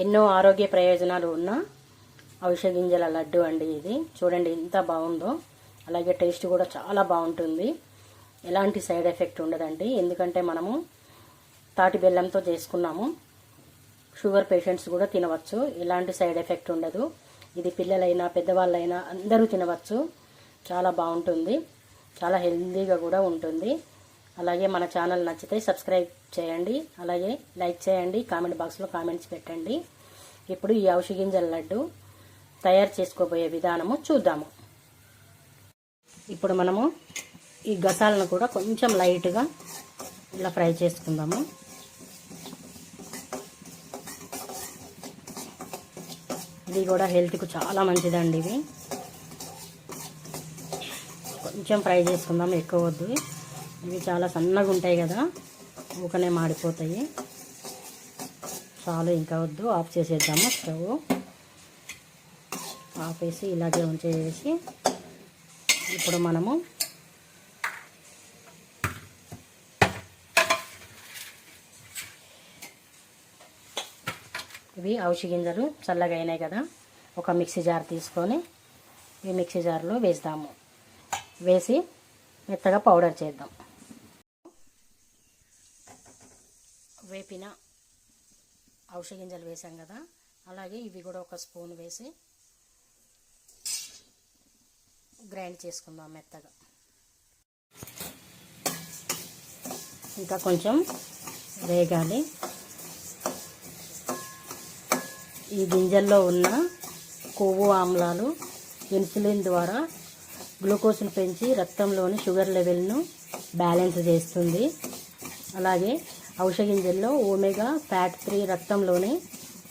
ఎన్నో ఆరోగ్య ప్రయోజనాలు ఉన్న అవిసె గింజల లడ్డు అండి. ఇది చూడండి ఎంత బాగుందో. అలాగే టేస్ట్ కూడా చాలా బాగుంటుంది. ఎలాంటి సైడ్ ఎఫెక్ట్ ఉండదండి. ఎందుకంటే మనము తాటి బెల్లంతో చేసుకున్నాము. షుగర్ పేషెంట్స్ కూడా తినవచ్చు. ఎలాంటి సైడ్ ఎఫెక్ట్ ఉండదు. ఇది పిల్లలైనా పెద్దవాళ్ళైనా అందరూ తినవచ్చు. చాలా బాగుంటుంది. చాలా హెల్తీగా కూడా ఉంటుంది. అలాగే మన ఛానల్ నచ్చితే సబ్స్క్రైబ్ చేయండి. అలాగే లైక్ చేయండి. కామెంట్ బాక్స్లో కామెంట్స్ పెట్టండి. ఇప్పుడు ఈ అవిసె గింజల లడ్డు తయారు చేసుకోబోయే విధానము చూద్దాము. ఇప్పుడు మనము ఈ గసాలను కూడా కొంచెం లైట్గా ఇలా ఫ్రై చేసుకుందాము. ఇది కూడా హెల్త్కు చాలా మంచిదండి. ఇవి కొంచెం ఫ్రై చేసుకుందాం, ఎక్కువ వద్దు. ఇవి చాలా సన్నగా ఉంటాయి కదా, ఊకనే మాడిపోతాయి. చాలు, ఇంకా వద్దు. ఆఫ్ చేసేద్దాము. స్టవ్ ఆపేసి ఇలాగే ఉంచేసి ఇప్పుడు మనము ఇవి అవిసె గింజలు చల్లగా అయినాయి కదా, ఒక మిక్సీ జార్ తీసుకొని ఈ మిక్సీ జార్లో వేస్తాము. వేసి మెత్తగా పౌడర్ చేద్దాం. వేపిన అవిసె గింజలు వేసాం కదా, అలాగే ఇవి కూడా ఒక స్పూన్ వేసి గ్రైండ్ చేసుకుందాం మెత్తగా. ఇంకా కొంచెం వేగాలి. ఈ గింజల్లో ఉన్న కొవ్వు ఆమ్లాలు ఇన్సులిన్ ద్వారా గ్లూకోజ్ను పెంచి రక్తంలోని షుగర్ లెవెల్ను బ్యాలెన్స్ చేస్తుంది. అలాగే అవిసె గింజల్లో ఒమేగా ఫ్యాట్ 3 రక్తంలోని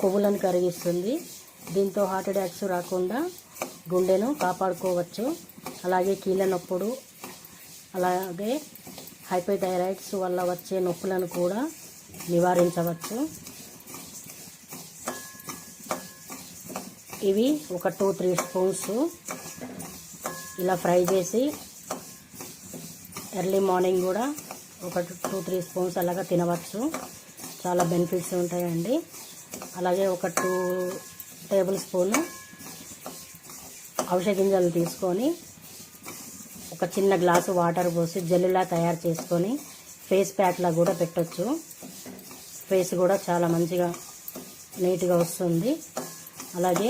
కొవ్వులను కరిగిస్తుంది. దీంతో హార్ట్ అటాక్స్ రాకుండా గుండెను కాపాడుకోవచ్చు. అలాగే కీళ్ళ నొప్పులు, అలాగే హైపోథైరాయిడ్స్ వల్ల వచ్చే నొప్పులను కూడా నివారించవచ్చు. ఇవి ఒక 2-3 స్పూన్స్ ఇలా ఫ్రై చేసి ఎర్లీ మార్నింగ్ కూడా ఒక 2-3 స్పూన్స్ అలాగా తినవచ్చు. చాలా బెనిఫిట్స్ ఉంటాయండి. అలాగే ఒక 2 టేబుల్ స్పూన్ అవిసె గింజలు తీసుకొని ఒక చిన్న గ్లాసు వాటర్ పోసి జెల్లులా తయారు చేసుకొని ఫేస్ ప్యాక్లా కూడా పెట్టవచ్చు. ఫేస్ కూడా చాలా మంచిగా నీట్గా వస్తుంది. అలాగే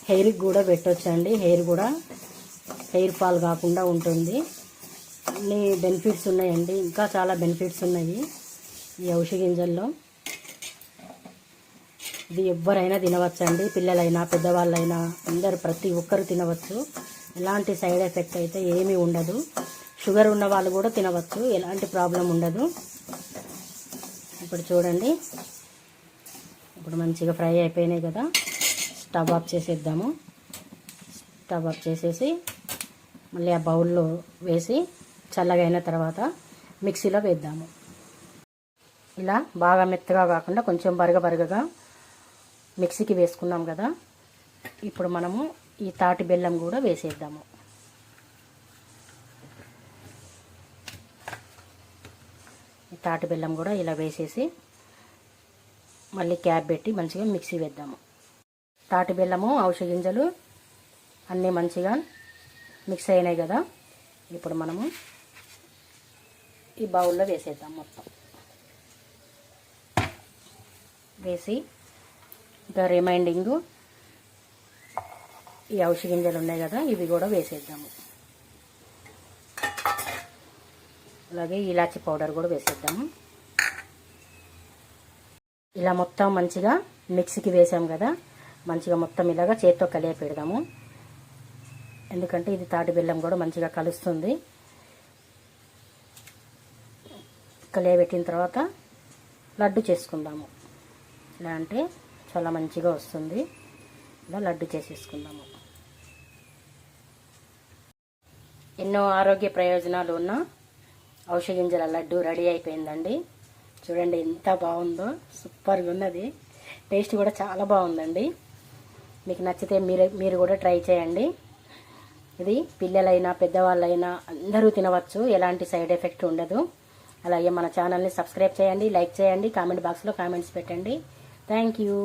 హెయిర్కి కూడా పెట్టొచ్చండి. హెయిర్ ఫాల్ కాకుండా ఉంటుంది. అన్ని బెనిఫిట్స్ ఉన్నాయండి. ఇంకా చాలా బెనిఫిట్స్ ఉన్నాయి ఈ అవిసె గింజల్లో. ఇది ఎవరైనా తినవచ్చండి. పిల్లలైనా పెద్దవాళ్ళైనా అందరు ప్రతి ఒక్కరు తినవచ్చు. ఎలాంటి సైడ్ ఎఫెక్ట్ అయితే ఏమీ ఉండదు. షుగర్ ఉన్న వాళ్ళు కూడా తినవచ్చు. ఎలాంటి ప్రాబ్లం ఉండదు. ఇప్పుడు చూడండి, ఇప్పుడు మంచిగా ఫ్రై అయిపోయినాయి కదా, స్టవ్ ఆఫ్ చేసేద్దాము. స్టవ్ ఆఫ్ చేసేసి మళ్ళీ ఆ బౌల్లో వేసి చల్లగా అయిన తర్వాత మిక్సీలో వేద్దాము. ఇలా బాగా మెత్తగా కాకుండా కొంచెం బరగగా మిక్సీకి వేసుకున్నాం కదా. ఇప్పుడు మనము ఈ తాటి బెల్లం కూడా వేసేద్దాము. ఈ తాటి బెల్లం కూడా ఇలా వేసేసి మళ్ళీ క్యాప్ పెట్టి మంచిగా మిక్సీ వేద్దాము. తాటి బెల్లము, అవిసె గింజలు అన్నీ మంచిగా మిక్స్ అయినాయి కదా. ఇప్పుడు మనము ఈ బౌల్లో వేసేద్దాం. మొత్తం వేసి ఇంకా రిమైండింగ్ ఈ అవిసె గింజలు ఉన్నాయి కదా, ఇవి కూడా వేసేద్దాము. అలాగే ఇలాచి పౌడర్ కూడా వేసేద్దాము. ఇలా మొత్తం మంచిగా మిక్సీకి వేసాం కదా, మంచిగా మొత్తం ఇలాగా చేత్తో కలియ పెడదాము. ఎందుకంటే ఇది తాటి బెల్లం కూడా మంచిగా కలుస్తుంది. కలియబెట్టిన తర్వాత లడ్డు చేసుకుందాము. ఇలా అంటే చాలా మంచిగా వస్తుంది. ఇలా లడ్డు చేసేసుకుందాము. ఎన్నో ఆరోగ్య ప్రయోజనాలు ఉన్న అవిసె గింజల లడ్డు రెడీ అయిపోయిందండి. చూడండి ఎంత బాగుందో, సూపర్గా ఉన్నది. టేస్ట్ కూడా చాలా బాగుందండి. మీకు నచ్చితే మీరు కూడా ట్రై చేయండి. ఇది పిల్లలైనా పెద్దవాళ్ళైనా అందరూ తినవచ్చు. ఎలాంటి సైడ్ ఎఫెక్ట్ ఉండదు. అలాగే మన ఛానల్ని సబ్స్క్రైబ్ చేయండి, లైక్ చేయండి, కామెంట్ బాక్స్లో కామెంట్స్ పెట్టండి. Thank you.